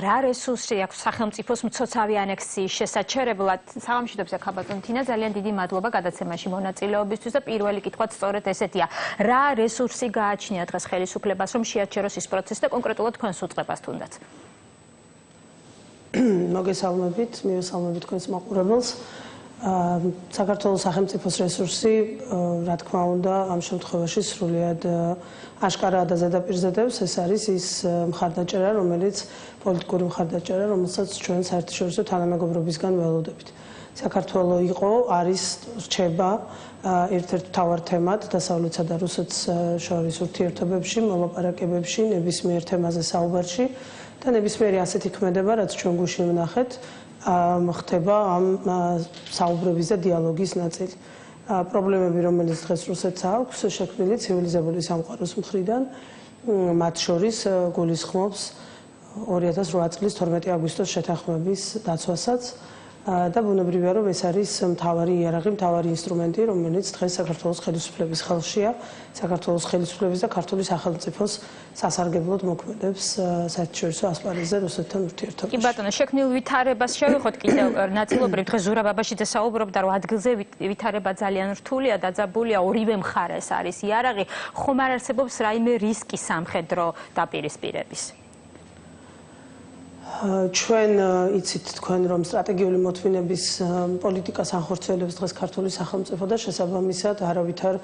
რა რესურსი აქვს სახელმწიფოს მცოცავი ანექსიის შესაჩერებლად? საღამოშიდობსა ქაბატონ თინა, ძალიან დიდი მადლობა გადაცემაში მონაწილეობისთვის და პირველი კითხვაც სწორედ ესეთია. რა რესურსი გააჩნია დღეს ხელისუფლებას, რომ შეაჩეროს ის პროცესი და კონკრეტულად თქვენს უწყებას თუნდაც? მოგესალმებით, მივესალმებით თქვენს მაყურებელს. საქართველოს სახელმწიფოს რესურსი, რა თქმა უნდა, ამ შემთხვევაში სრულიად აშკარაა და ზედაპირზედებს. ეს არის ის მხარდაჭერა, რომელიც პოლიტიკური მხარდაჭერა, რომელსაც ჩვენ საერთაშორისო თანამეგობრობისგან ველოდებით. საქართველო იყო, არის, რჩება ერთ-ერთ მთავარ თემად დასავლეთსა და რუსეთს შორის ურთიერთობებში, მოლაპარაკებებში, ნებისმიერ თემაზე საუბარში და ნებისმიერი ასეთი ქმედება, რაც ჩვენ გუშინ ვნახეთ, ხდება ამ საუბრების და დიალოგის ნაწილი. პრობლემები, რომელიც დღეს რუსეთს აქვს, შექმნილი ცივილიზებული სამყაროს მხრიდან, მათ შორის გულისხმობს 2008 წლის 12 აგვისტოს შეთანხმების დაცვასაც და ბუნებრივია, რომ ეს არის მთავარი იარაღი, მთავარი ინსტრუმენტი, რომელიც დღეს საქართველოს ხელისუფლების ხელშია, საქართველოს ხელისუფლების და ქართული სახელმწიფოს სასარგებლოდ მოქმედებს საერთაშორისო ასპარეზზე რუსეთთან ურთიერთობაში. კი ბატონო, შექმნილ ვითარებას შევიხოთ კიდევ ნაწილობრივ. დღეს ზურაბ აბაშიძე საუბრობდა, რომ ადგილზე ვითარება ძალიან რთულია, დაძაბულია, ორივე მხარეს არის იარაღი. ხომ არ არსებობს რაიმე რისკი სამხედრო დაპირისპირების? ჩვენ იცით თქვენ, რომ სტრატეგიული მოთმინების პოლიტიკას ანხორციელებს დღეს ქართული სახელმწიფო და შესაბამისად არავითარ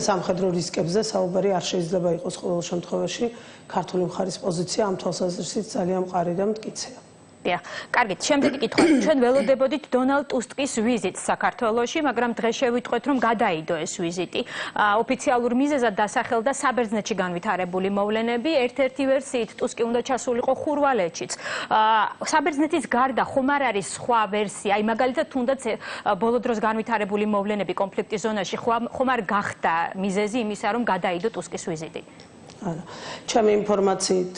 სამხედრო რისკებზე საუბარი არ შეიძლება იყოს ყოველ შემთხვევაში. ქართული მხარის პოზიცია ამ თვალსაზრისით ძალიან მყარი და მტკიცეა. კარგით, შემდეგი კითხვა. ჩვენ ველოდებოდით დონალდ ტუსკის ვიზიტს საქართველოში, მაგრამ დღეს შევიტყვეთ, რომ გადაიდო ეს ვიზიტი. ოფიციალურ მიზეზად დასახელდა საბერძნეთში განვითარებული მოვლენები. ერთ-ერთი ვერსიით ტუსკი უნდა ჩასულიყო ხურვალეთშიც. საბერძნეთის გარდა ხომ არ არის სხვა ვერსია? აი მაგალითად, თუნდაც ბოლო დროს განვითარებული მოვლენები კონფლიქტის ზონაში ხომ არ გახდა მიზეზი იმისა, რომ გადაიდო ტუსკის ვიზიტი? ჩემი ინფორმაციით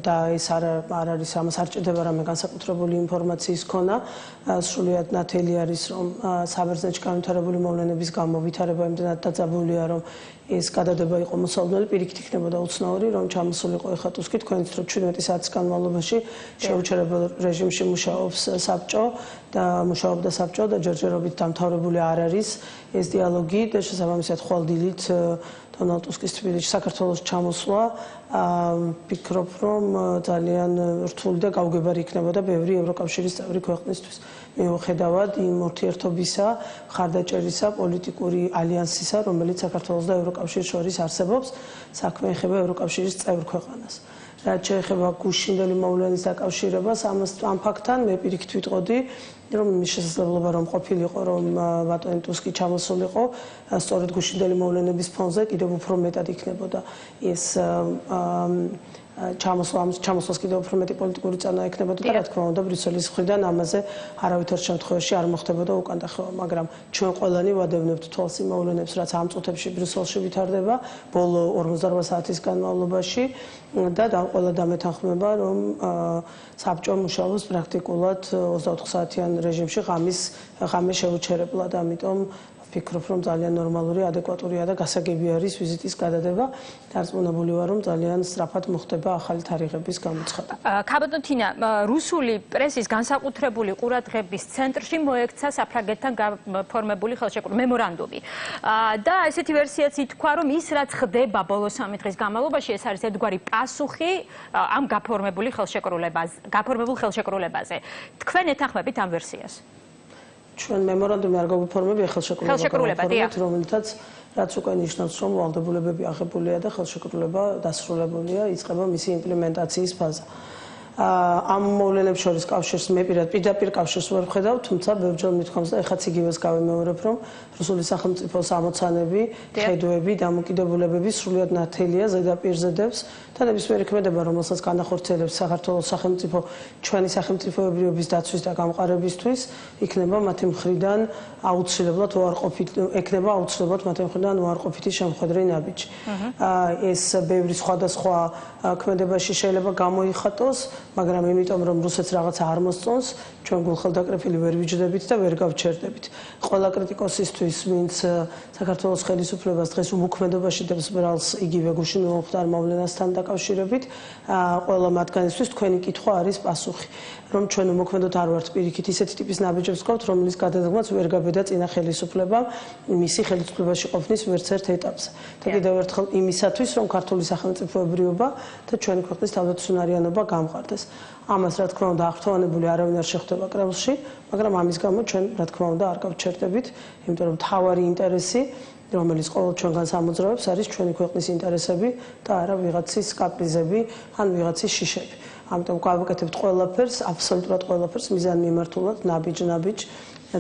და ეს არ არის ამას არ ჭირდება რამე განსაკუთრებული ინფორმაციის ქონა, სრულიად ნათელი არის, რომ საბერძნეთში განვითარებული მოვლენების გამო ვითარება იმდენად დაძაბულია, რომ ეს გადადება იყო მოსალოდნელი, პირიქით იქნებოდა უცნაური, რომ ჩამოსულიყო ეხლა ტუსკი, თქვენით რომ 17 საათის განმავლობაში შეუჩერებელ რეჟიმში მუშაობს საბჭო და მუშაობდა საბჭო და ჯერჯერობით დამთავრებული არ არის ეს დიალოგი და შესაბამისად ხვალდილით დონალდ ტუსკის თბილისში საქართველოს ჩამოსვლა ვფიქრობ, რომ ძალიან რთული და გაუგებარი იქნებოდა ბევრი ევროკავშირის წევრი ქვეყნისთვის. მიუხედავად იმ ურთიერთობისა, მხარდაჭერისა, პოლიტიკური ალიანსისა, რომელიც საქართველოს და ევროკავშირის შორის არსებობს, საქმე ეხება ევროკავშირის წევრ ქვეყანას. რაც შეეხება გუშინდელი მოვლენის დაკავშირებას, ამ ფაქტთან მე პირიქით ვიტყოდი, რომ იმის შესაძლებლობა რომ ყოფილიყო, რომ ბატონი ტუსკი ჩამოსულიყო, სწორედ გუშინდელი მოვლენების ფონზე კიდევ უფრო მეტად იქნებოდა ეს ჩამოსვლას კიდევ უფრო მეტი პოლიტიკური წანა ექნებოდა და რა თქმა უნდა ბრიუსელის მხრიდან ამაზე არავითარ შემთხვევაში არ მოხდებოდა უკანდახევა, მაგრამ ჩვენ ყველანი ვადევნებთ თვალს იმ მოვლენებს, რაც ამ წუთებში ბრიუსელში ვითარდება ბოლო 48 საათის განმავლობაში და ყველა დამეთანხმება, რომ საბჭო მუშაობს პრაქტიკულად 24 საათიან რეჟიმში ღამე შეუჩერებლად, ამიტომ ვფიქრობ, რომ ძალიან ნორმალური, ადეკვატურია და გასაგები არის ვიზიტის გადადება. დარწმუნებული ვარ, რომ ძალიან სწრაფად მოხდება ახალი თარიღების გამოცხადება. ქაბატონ თინა, რუსული პრესის განსაკუთრებული ყურადღების ცენტრში მოექცა საფრანგეთთან გაფორმებული ხელშეკრულების მემორანდუმი. და ესეთი ვერსიაც ითქვა, რომ ის რაც ხდება ბოლო 3 დღის განმავლობაში, ეს არის ერთგვარი პასუხი ამ გაფორმებულ ხელშეკრულებაზე. თქვენ ეთანხმებით ამ ვერსიას? ჩვენ მემორანდუმი არ გავიფორმებია ხელშეკრულება, რომელთაც რაც უკვე ნიშნავს, რომ ვალდებულებები აღებულია და ხელშეკრულება დასრულებულია, იწყება მისი იმპლემენტაციის ფაზა. ამ მოვლენებს შორის კავშირს მე პირდაპირ კავშირს ვერ ვხედავ, თუმცა ბევრჯერ მithქვამს და ეხაც იგივეს გავიმეორებ, რომ რუსული სახელმწიფოს ამოცანები, ხედვები, დამოკიდებულებები სრულიად ნათელია, ზედაპირზედებს და ნებისმიერი ქმედება, რომელსაც განახორციელებს საქართველოს სახელმწიფო ჩვენი სახელმწიფოებრიობის დაცვის და გამყარებისთვის, იქნება მათი მხრიდან აუცილებლად უარყოფითი შემოხვედრი ნაბიჯი. ეს ბევრი სხვადასხვა ქმედებაში შეიძლება გამოიხატოს, მაგრამ იმიტომ რომ რუსეთს რაღაცა არ მოსწონს, ჩვენ გულხელდაკრეფილი ვერ ვიჯდებით და ვერ გავჩერდებით. ყველა კრიტიკოსისთვის, ვინც საქართველოს ხელისუფლებას დღეს უმოქმედობაში დებს ბრალს იგივე გუშინ მომხდარ მოვლენასთან დაკავშირებით, ყველა მათგანისთვის თქვენი კითხვა არის პასუხი, რომ ჩვენ უმოქმედოდ არ ვართ პირიქით ისეთი ტიპის ნაბიჯებს გვაქვს, რომლის გადადგმაც ვერ გაბედა წინა ხელისუფლება მისი ხელისუფლებაში ყოფნის ვერც ერთ ეტაპზე. და კიდევ ერთხელ იმისათვის, რომ ქართული სახელმწიფოებრიობა და ჩვენი ქვეყნის თავდაცვისუნარიანობა გამყარდეს. ამას რა თქმა უნდა აღფრთოვანებული არავინ არ შეხვდება კრემლში, მაგრამ ამის გამო ჩვენ რა თქმა უნდა არ გავჩერდებით, იმიტომ რომ მთავარი ინტერესი, რომელიც ყოველ ჩვენგანს ამოძრავებს, არის ჩვენი ქვეყნის ინტერესები და არა ვიღაცის კაპრიზები ან ვიღაცის შიშები. ამიტომ გავაკეთებთ ყველაფერს, აბსოლუტურად ყველაფერს მიზანმიმართულად, ნაბიჯ-ნაბიჯ,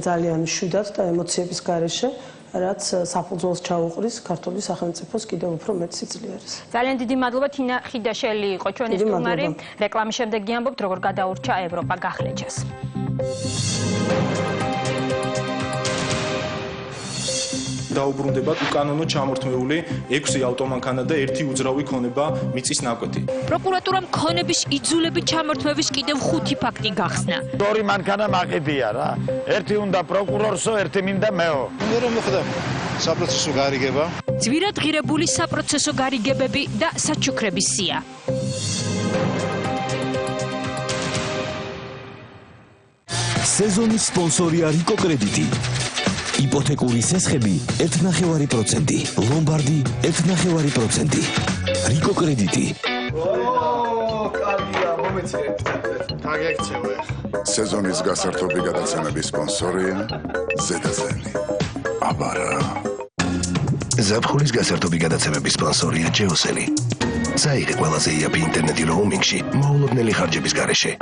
ძალიან მშვიდად და ემოციების გარეშე, რაც საფუძველს ჩაუყრის ქართული სახელმწიფოს კიდევ უფრო მეტ სიძლიერეს. ძალიან დიდი მადლობა თინა ხიდაშელი იყო ჩვენი სტუმარი. რეკლამის შემდეგ გიამბობთ როგორ გადაურჩა ევროპა გახლეჩას. დაუბრუნდებათ უკანონო ჩამორთმეული 6 ავტომანქანა და 1 უძრავი ქონება მიწის ნაკვეთი. პროკურატურამ ქონების იძულებით ჩამორთმევის კიდევ 5 ფაქტი გახსნა. 2 მანქანა მაყიდია რა. ერთი უნდა პროკურორსო, ერთი მინდა მეო. უნდა რომ მოხდა საპროცესო გარიგება. ძვირად ღირებული საპროცესო გარიგებები და საჩუქრების სია. სეზონის სპონსორია რიკო კრედიტი. იპოთეკური სესხები 1.9%, ლომბარდი 1.9%. რიკო კრედიტი. კარგია, მომეცეთ. დაგექცევე. სეზონის გასართობი გადაცემების სპონსორია ზედაზენი. აბარა. ზაფხულის გასართობი გადაცემების სპონსორია ჯეოსელი. საიდე ყველაზე იაფი ინტერნეტი როუმინგში მოულოდნელი ხარჯების გარეშე.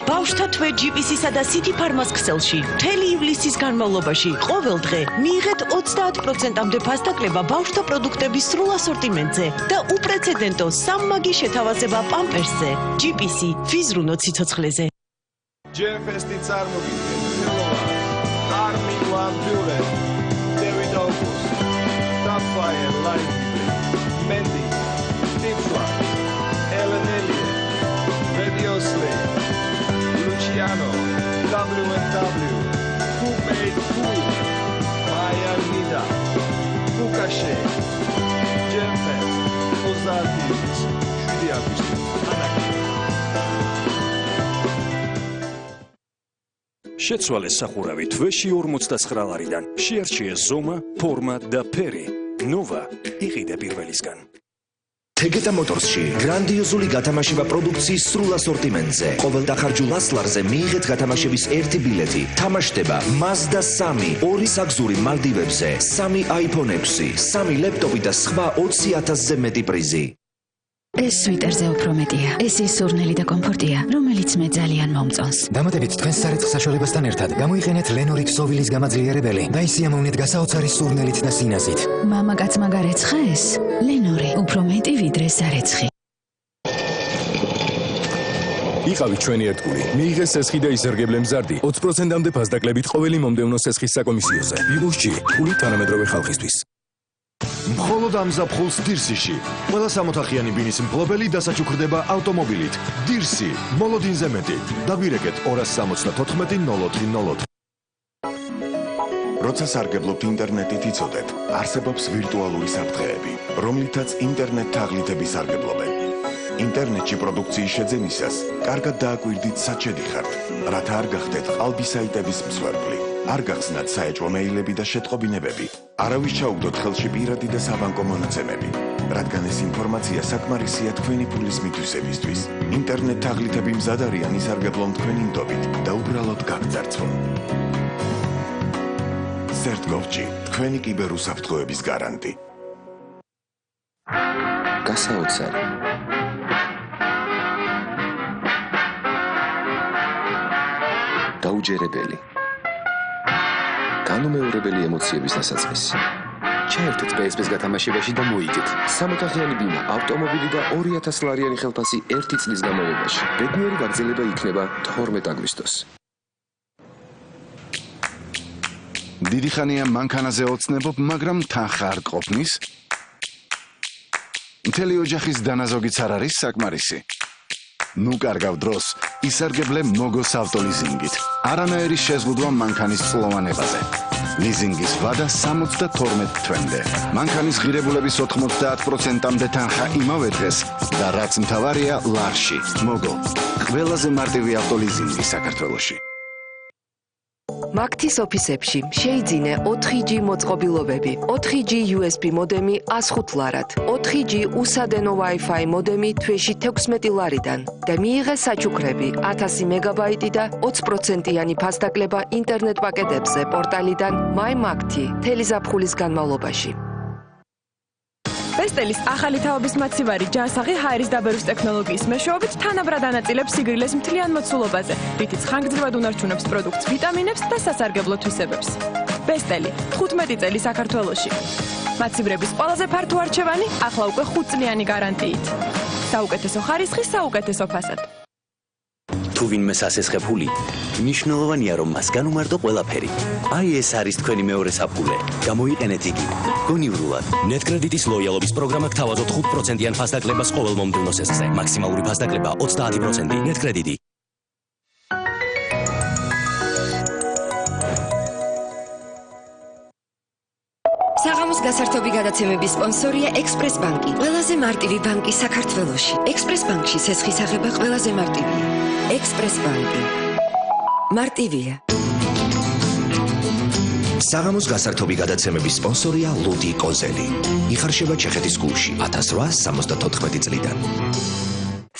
ბავშვთა თვე GPC-სა და City Pharma-ს ქსელში. მთელი ივლისის განმავლობაში ყოველ დღე მიიღეთ 30%-მდე ფასდაკლება ბავშვთა პროდუქტების სრულ ასორტიმენტზე და უპრეცედენტო სამმაგი შეთავაზება პამპერსზე. GPC ფიზრუნო ციცოცხლეზე. ჯერფესტი წარმოგიდგენთ. Armin van Buren, David August, Sapphire Light, Mendy, Stipswa, Ellen Elliot, Radio Slay, Luciano, W&W, Who Made Who, Maya Nida, Fukashe, Jemfest, Ozartis, Shudi შეცვალეს სახურავი თვეში 49 ლარიდან. შეარჩიეს ზომა, ფორმა და ფერი. ნოვა იყიდე პირველისგან. თეგეტა მოტორსში გრანდიოზული გათამაშება პროდუქციის სრულ ასორტიმენტზე. ყოველ დახარჯულ 100 ლარზე მიიღეთ გათამაშების 1 ბილეთი. თამაშდება Mazda 3, 2 საგზური მალდივებზე, 3 iPhone 6, 3 ლეპტოპი და სხვა 20,000-ზე მეტი პრიზი. ეს სვიტერზე უფრო მეტია. ეს ის სურნელი და კომფორტია, რომელიც მე ძალიან მომწონს. დამატებით თქვენს სარეცხ საშუალებასთან ერთად გამოიყენეთ Lenoric სოვილის გამაძლიერებელი და ისიამოვნეთ გასაოცარი სურნელით და სინაზით. მამაკაცმა გარეცხა ეს Lenori, უფრო მეტი ვიდრე სარეცხი. იყავით ჩვენი ერთგული. მიიღეს სესხი და ისერგებლე მზარდი 20%-მდე ფასდაკლებით ყოველი მომდევნო სესხის საკომისიოზე. ვიღუშჯი, ფული თანამედროვე ხალხისთვის. მხოლოდ ამ ზაფხულს დირსიში. ყველა სამოთახიანი ბინის მფლობელი დასაჩუქრდება ავტომობილით. დირსი, მოლოდინზე მეტი. დაგვირეკეთ 274-04-04. როცა სარგებლობთ ინტერნეტით იცოდეთ, არსებობს ვირტუალური საფრთხეები, რომლითაც ინტერნეტ თაღლითები სარგებლობენ. ინტერნეტში პროდუქციის შეძენისას კარგად დააკვირდით სად შედიხართ, რათა არ გახდეთ ყალბი საიტების მსხვერპლი. არ გახსნათ საეჭვო მეილები და შეტყობინებები. არავის ჩაუგდოთ ხელში პირადი და საბანკო მონაცემები, რადგან ეს ინფორმაცია საკმარისია თქვენი ფულის მითვისებისთვის. ინტერნეტ თაღლითები მზად არიან ისარგებლონ თქვენი ნდობით და უბრალოდ გაგძარცვონ. CERT-Gov-ში თქვენი კიბერუსაფრთხოების გარანტი. გასაოცარი. დაუჯერებელი. განუმეორებელი ემოციების დასაწყისი. ჩაერთეთ PSP-ს გათამაშებაში და მოიგეთ. სამოთახიანი ბინა, ავტომობილი და 2000 ლარიანი ხელფასი 1 წლის განმავლობაში. ბედნიერი გაგრძელება იქნება 12 აგვისტოს. დიდი ხანია მანქანაზე ოცნებობ, მაგრამ თანხა არ ყოფნის. მთელი ოჯახის დანაზოგიც არ არის საკმარისი. ნუ კარგავ დროს, ისარგებლე მოგოს ავტოლიზინგით. არანაირი შეზღუდვა მანქანის წლოვანებაზე. ლიზინგის ვადა 72 თვემდე. მანქანის ღირებულების 90%-მდე თანხა იმავე დღეს და რაც მთავარია, ლარში. მოგო. ყველაზე მარტივი ავტოლიზინგი საქართველოში. მაგთის ოფისებში შეიძინე 4G მოწყობილობები, 4G USB მოდემი 105 ლარად, 4G უსადენო Wi-Fi მოდემი თვეში 16 ლარიდან და მიიღე საჩუქრები 1000 მეგაბაიტი და 20%-იანი ფასდაკლება ინტერნეტ პაკეტებზე პორტალიდან MyMagti მთელი ზაფხულის განმავლობაში. Vestel-ის ახალი თაობის მაცივარი ჯანსაღი ჰაერის დაბერვის ტექნოლოგიის მეშვეობით თანაბრად ანაწილებს სიგრილეს მთლიან მოცულობაზე, რითიც ხანგრძლივად უნარჩუნებს პროდუქტს ვიტამინებს და სასარგებლო თვისებებს. Vestel-ი 15 წელი საქართველოში. მაცივრების ყველაზე ფართო არჩევანი ახლა უკვე 5 წლიანი გარანტიით. საუკეთესო ხარისხი, საუკეთესო ფასად. თუ ვინმე სასესხაფული, მნიშვნელოვანია რომ მას განუმარტო ყველაფერი. აი ეს არის თქვენი მეორე საფულე. გამოიყენეთ იგი. გონივრულად. ნეტკრედიტის ლოიალობის პროგრამა გთავაზობთ 5%-იან ფასდაკლებას ყოველ მომდევნო სესხზე. მაქსიმალური ფასდაკლება 30%. ნეტკრედიტი. საღამოს გასართობი გადაცემების სპონსორია ექსპრეს ბანკი. ყველაზე მარტივი ბანკი საქართველოში. ექსპრეს ბანკში სესხის აღება ყველაზე მარტივია. ექსპრეს ბანკი. მარტივია. საღამოს გასართობი გადაცემების სპონსორია ლუდი კოზელი. იხარშება ჩეხეთის გულში 1874 წლიდან.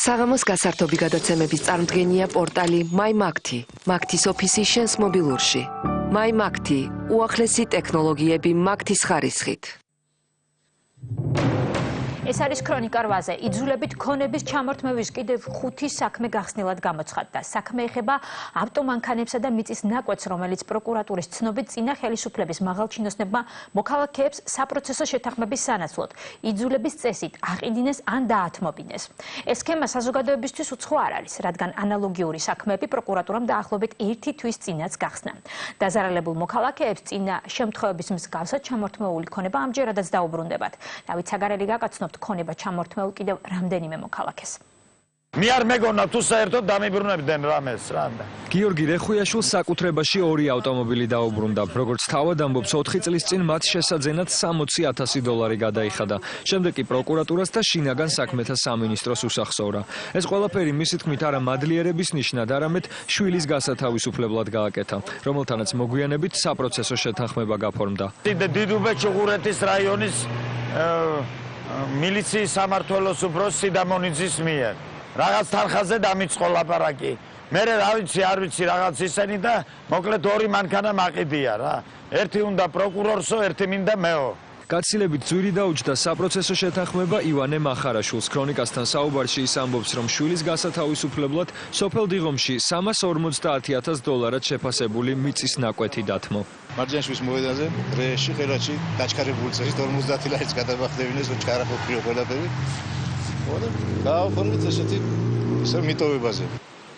საღამოს გასართობი გადაცემების წარმდგენია პორტალი MyMagti. მაგთის ოფისი შენს მობილურში. MyMagti უახლესი ტექნოლოგიები მაგთის ხარისხით. ეს არის ქრონიკა 8-ზე. იძულებით ქონების ჩამორთმევის კიდევ 5 საქმე გახსნილად გამოცხადდა. საქმე ეხება ავტომანქანებსა და მიწის ნაკვეთს, რომელიც პროკურატურის ცნობით წინა ხელისუფლების მაღალჩინოსნებმა მოქალაქეებს საპროცესო შეთანხმების სანაცვლოდ იძულების წესით აყიდინეს ან დაათმობინეს. ეს სქემა საზოგადოებისთვის უცხო არ არის, რადგან ანალოგიური საქმეები პროკურატურამ დაახლოებით 1 თვის წინაც გახსნა. დაზარალებულ მოქალაქეებს წინა შემთხვევების მსგავსად ჩამორთმეული ქონება ამჯერადაც დაუბრუნდებათ. დავით საგარელი გაკაცნობთ ქონება ჩამორთმეულ კიდევ რამდენიმე მოქალაქეს. მე არ მეგონა თუ საერთოდ დამიბრუნებდნენ რამეს რა. გიორგი რეხვიაშვილს საკუთრებაში 2 ავტომობილი დაუბრუნდა. როგორც თავად ამბობს, 4 წლის წინ მათ შესაძენად $60,000 გადაიხადა. შემდეგ კი პროკურატურას და შინაგან საქმეთა სამინისტროს უსახსოვრა. ეს ყველაფერი მისი თქმით არა მადლიერების ნიშნად, არამედ შვილის გასათავისუფლებლად გააკეთა, რომელთანაც მოგვიანებით საპროცესო შეთანხმება გაფორმდა. დიდუბეჭ უღურეთის რაიონის მილიციის სამმართველოს უფროს სიდამონიძის მიერ. რაღაც თანხაზე დამიწყო ლაპარაკი. მე არ ვიცი რაღაც ისენი და მოკლედ 2 მანქანა მაყიდია რა. ერთი უნდა პროკურორსო, ერთი მინდა მეო. გაცილებით ძვირი დაუჯდა საპროცესო შეთანხმება ივანე მახარაშვილს. ქრონიკასთან საუბარში ის ამბობს, რომ შვილის გასათავისუფლებლად სოფელ დიღომში $350,000 შეფასებული მიწის ნაკვეთი დათმო. მარჯანიშვილის მოედანზე დღეში ხელაში დაჩქარებული წესით 50 ლარით გადაბახდებინეს ჩქარაყოფილო ყველაფერი. და გააოформეთ ესეთი მიტოვებაზე.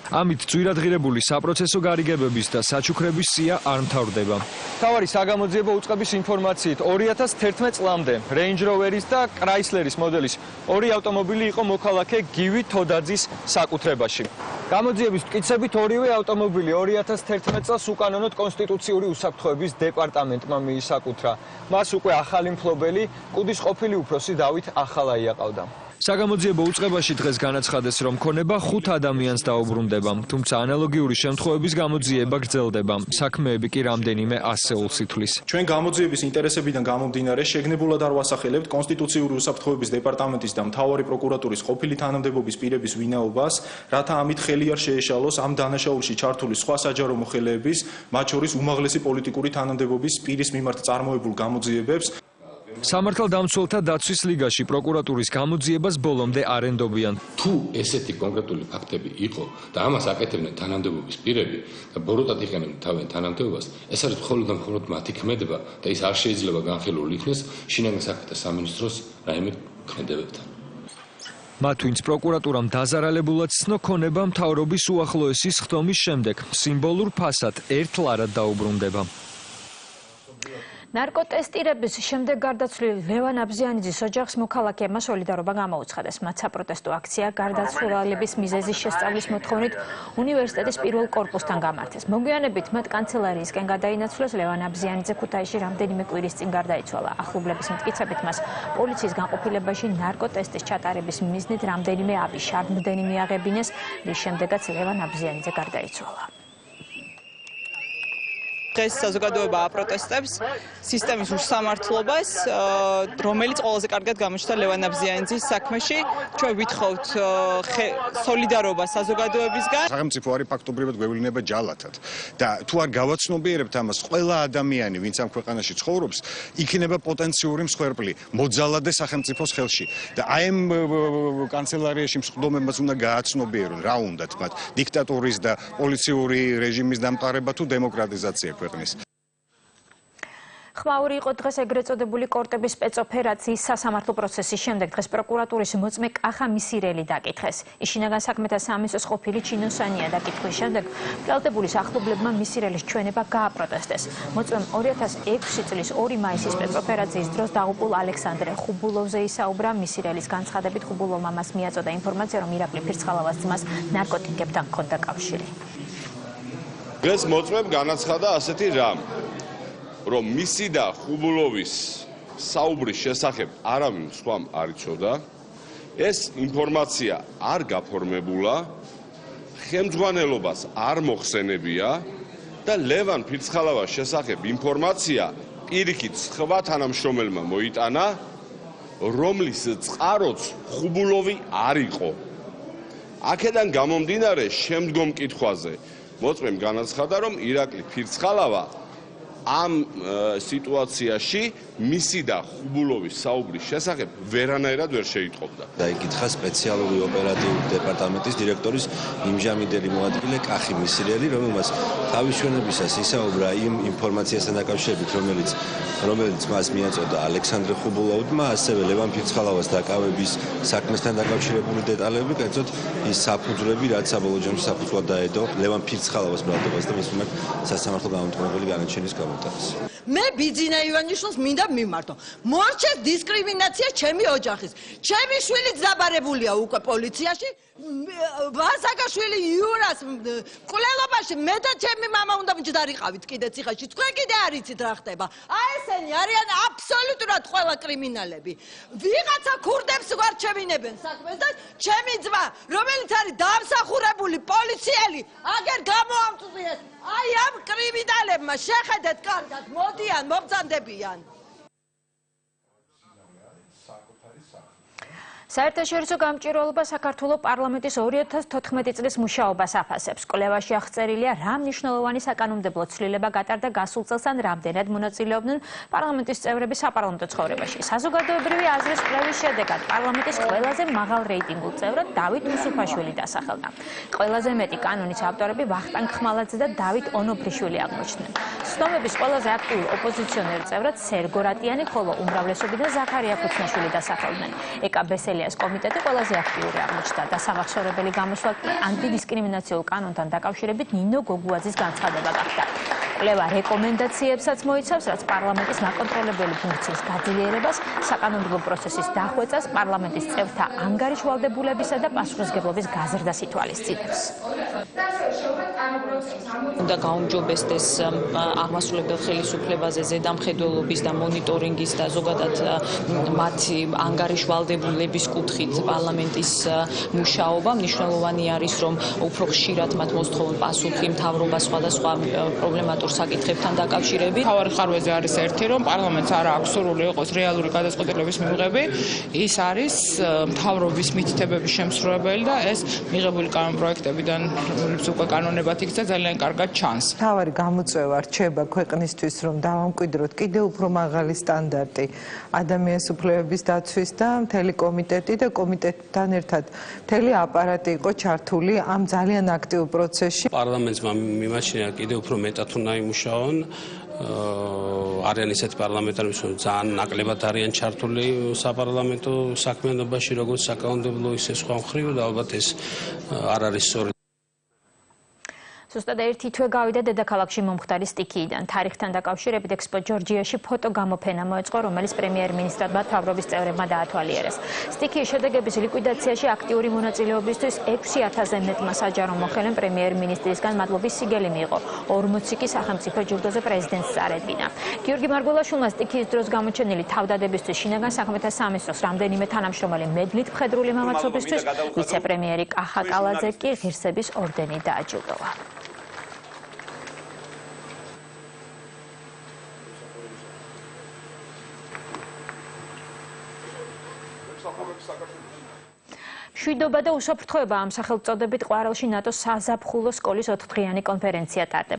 ამით ძვირადღირებული საპროცესო გარიგებების და საჩუქრების სია არ მთავრდება. მთავარი საგამოძიებო უწყების ინფორმაციით 2011 წლამდე Range Rover-ის და Chrysler-ის მოდელის 2 ავტომობილი იყო მოქალაქე გივი თოდაძის საკუთრებაში. გამოძიების მტკიცებით ორივე ავტომობილი 2011 წელს უკანონოდ კონსტიტუციური უსაფრთხოების დეპარტამენტმა მიისაკუთრა. მას უკვე ახალი მფლობელი, კუდის ყოფილი უფროსი დავით ახალაი აყავდა. საგამოძიებო უწყებაში დღეს განაცხადეს, რომ ქონება 5 ადამიანს დაუბრუნდება, თუმცა ანალოგიური შემთხვევების გამოძიება გრძელდება. საქმეები კი რამდენიმე ასეულს ითვლის. ჩვენ გამოძიების ინტერესებიდან გამომდინარე შეგნებულად არ ვასახელებთ კონსტიტუციური უსაფრთხოების დეპარტამენტის და მთავარი პროკურატურის ყოფილი თანამდებობის პირების ვინაობას, რათა ამით ხელი არ შეეშალოს ამ დანაშაულში ჩართული სხვა საჯარო მოხელეების, მათ შორის უმაღლესი პოლიტიკური თანამდებობის პირის მიმართ წარმოებულ გამოძიებებს. სამართალდამცველთა დაცვის ლიგაში პროკურატურის გამოძიებას ბოლომდე არ ენდობიან. თუ ესეთი კონკრეტული ფაქტები იყო და ამას აკეთებდნენ თანამდებობის პირები და ბოროტად იყენებდნენ თავიანთ თანამდებობას, ეს არის მხოლოდ და მხოლოდ მათი ქმედება და ის არ შეიძლება განხილული იქნეს შინაგან საქმეთა სამინისტროს რაიმე ქმედებებთან. მათ ვინც პროკურატურამ დაზარალებულად ცნო ქონება მთავრობის უახლოესი სხდომის შემდეგ სიმბოლურ ფასად 1 ლარად დაუბრუნდება. ნარკოტესტირების შემდეგ გარდაცვლილი ლევან აბზიანიძის ოჯახს მოქალაქეებმა სოლიდარობა გამოუცხადეს. მათ საპროტესტო აქცია გარდაცვალების მიზეზის შესწავლის მოთხოვნით უნივერსიტეტის პირველ კორპუსთან გამართეს. მოგვიანებით მათ კანცელარიისკენ გადაინაცვლეს. ლევან აბზიანიძე ქუთაისში რამდენიმე კვირის წინ გარდაიცვალა. ახლობლების მტკიცებით მას პოლიციის განყოფილებაში ნარკოტესტის ჩატარების მიზნით რამდენიმე აბიშარდმდენი მიაღებინეს, რის შემდეგაც ლევან აბზიანიძე გარდაიცვალა. დღეს საზოგადოება აპროტესტებს სისტემის უსამართლობას, რომელიც ყველაზე კარგად გამოჩნდა ლევან აბზიანიძის საქმეში. ჩვენ ვითხოვთ სოლიდარობა საზოგადოებისგან. სახელმწიფო არის ფაქტობრივად გვევლინება ჯალათად და თუ არ გავაცნობიერებთ ამას, ყველა ადამიანი, ვინც ამ ქვეყანაში ცხოვრობს, იქნება პოტენციური მსხვერპლი, მოძალადე სახელმწიფოს ხელში. და აი ამ კანცელარიაში მსხდომებას უნდა გააცნობიერონ, რა უნდათ მათ, დიქტატურის და პოლიციური რეჟიმის დამყარება თუ დემოკრატიზაცია. ხმაური იყო დღეს ეგრეთ წოდებული კორტების სპეცოპერაციის სასამართლო პროცესის შემდეგ. დღეს პროკურატურის მოწმე კახა მისირელი დაკითხეს. შინაგან საქმეთა სამინისტროს ყოფილი ჩინოსანია დაკითხვის შემდეგ მკვლელდებულის ახლობლებმა მისირელის ჩვენება გააპროტესტეს. მოწმემ 2006 წლის 2 მაისის სპეცოპერაციის დროს დაღუპულ ალექსანდრე ხუბულოვზე ისაუბრა. მისირელის განცხადებით ხუბულოვმა მას მიაწოდა ინფორმაცია, რომ ირაკლი ფირცხალავას ძმას ნარკოტიკებთან ჰქონდა კავშირი. დღეს მოწმემ განაცხადა ასეთი რამ, რომ მისი და ხუბულოვის საუბრის შესახებ არავინ სხვამ არ იცოდა, ეს ინფორმაცია არ გაფორმებულა, ხელმძღვანელობას არ მოხსენებია და ლევან ფირცხალავას შესახებ ინფორმაცია პირიქით სხვა თანამშრომელმა მოიტანა, რომლის წყაროც ხუბულოვი არ იყო. აქედან გამომდინარე შემდგომ კითხვაზე მოწმემ განაცხადა, რომ ირაკლი ფირცხალავა ამ სიტუაციაში მისი და ხუბულოვის საუბრის შესახებ ვერანაირად ვერ შეიტყობდა. დაიკითხა სპეციალური ოპერატიული დეპარტამენტის დირექტორის იმჟამიდელი მოადგილე კახი მისირელი, რომელმაც თავის ჩვენებისას ისაუბრა იმ ინფორმაციასთან დაკავშირებით, რომელიც მას მიაწოდა ალექსანდრე ხუბულოვმა, ასევე ლევან ფირცხალავას დაკავების საქმესთან დაკავშირებული დეტალები, კერძოდ ის საფუძვლები, რაც საბოლოო ჯამში საფუძვლად დაედო ლევან ფირცხალავას ბრალდებას და მის მიმართ სასამართლო გამომტყუნებელი განაჩენის გამოტანას. მე ბიძინა ივანიშვილს მინდა მიმართო. მოარჩეს დისკრიმინაცია ჩემი ოჯახის. ჩემი შვილი დაბარებულია უკვე პოლიციაში. ვასაკაშვილი იურას კვლელობაში მე და ჩემი მამა უნდა მჯდარიყავით კიდე ციხეში. თქვენ კიდე არ იცით რა ხდება. აი ესენი არიან აბსოლუტურად ყველა კრიმინალები. ვიღაცა ქურდებს გვარჩევინებენ საქმეს და ჩემი ძმა, რომელიც არის დამსახურებული პოლიციელი, აგერ გამოამწვიეს. აი ამ კრიმინალებმა შეხედეთ კარგად, მოდიან, მობრძანდებიან. საერთაშორისო გამჭირვალობა საქართველოს პარლამენტის 2014 წლის მუშაობას აფასებს. კვლევაში აღწერილია, რა მნიშვნელოვანი საკანონმდებლო ცვლილება გატარდა გასულ წელს ან რამდენად მონაწილეობდნენ პარლამენტის წევრები საპარლამენტო ცხოვრებაში. საზოგადოებრივი აზრის კვლევის შედეგად პარლამენტის ყველაზე მაღალ რეიტინგულ წევრად დავით უსუფაშვილი დასახელდა. ყველაზე მეტი კანონის ავტორები ვახტანგ ხმალაძე და დავით ონოფრიშვილი აღმოჩნდნენ. ცნობების ყველაზე აქტიურ ოპოზიციონერ წევრად სერგო რატიანი, ხოლო უმრავლესობიდან ზაქარია ფუცნაშვილი დასახელდნენ. ეკაბესელი კომიტეტი ყველაზე აქტიური აღმოჩნდა და სამახსოვრებელი გამოსვლა ანტიდისკრიმინაციულ კანონთან დაკავშირებით ნინო გოგუაძის განცხადება გახდა. კვლევა რეკომენდაციებსაც მოიცავს, რაც პარლამენტის მაკონტროლებელი ფუნქციის გაძლიერებას, საკანონმდებლო პროცესის დახვეწას, პარლამენტის წევრთა ანგარიშვალდებულებისა და პასუხისმგებლობის გაზრდას ითვალისწინებს. უნდა გაუმჯობესდეს აღმასრულებელ ხელისუფლებაზე ზედამხედველობის და მონიტორინგის და ზოგადად მათი ანგარიშვალდებულების კუთხით პარლამენტის მუშაობა. მნიშვნელოვანი არის, რომ უფრო ხშირად მათ მოსთხოვონ პასუხი მთავრობა სხვადასხვა პრობლემატურ საკითხებთან დაკავშირებით. თავარი ხარვეზე არის ერთი, რომ პარლამენტს არ აქვს სურვილი იყოს რეალური გადაწყვეტილების მიღები. ის არის მთავრობის მითითებების შემსრულებელი და ეს მიღებული კანონპროექტებიდან, რომლებიც უკვე კანონებად იქცა, ძალიან კარგად ჩანს. თავარი გამოწვევა რჩება ქვეყნისთვის, რომ დავამკვიდროთ კიდევ უფრო მაღალი სტანდარტი ადამიანის უფლებების დაცვის და მთელი კომიტეტი და კომიტეტთან ერთად მთელი აპარატი იყო ჩართული ამ ძალიან აქტიურ პროცესში. პარლამენტს მიმაჩნია კიდევ უფრო მეტად უნდა იმუშაონ. არიან ისეთი პარლამენტარები, რომ ძალიან ნაკლებად არიან ჩართული საპარლამენტო საქმიანობაში, როგორც საკანონმდებლო, ისე სხვა მხრივ და ალბათ ეს არ არის სწორი. ზუსტად ერთი თვე გავიდა დედაქალაქში მომხდარი სტიქიიდან. თარიღთან დაკავშირებით ექსპო ჯორჯიაში ფოტო გამოფენა მოეწყო, რომელიც პრემიერ-მინისტრად მთავრობის წევრებმა დაათვალიერეს. სტიქიის შედეგების ლიკვიდაციაში აქტიური მონაწილეობისთვის 6000-ზე მეტმა საჯარო მოხელემ პრემიერ-მინისტრისგან მადლობის სიგელი მიიღო. 40 კი სახელმწიფო ჯილდოზე პრეზიდენტს წარედგინა. გიორგი მარგველაშვილმა სტიქიის დროს გამოჩენილი თავდადებისთვის შინაგან საქმეთა სამინისტროს რამდენიმე თანამშრომელი მედლით მხედრული მამაცობისთვის, ვიცე-პრემიერი კახა კალაძე კი ღირსების ორდენით დააჯილდოვა. შვიდობა და უსაფრთხოება ამ სახელწოდებით ყვარელში ნატოს საზაფხულო სკოლის 4დღიანი კონფერენცია ტარდება.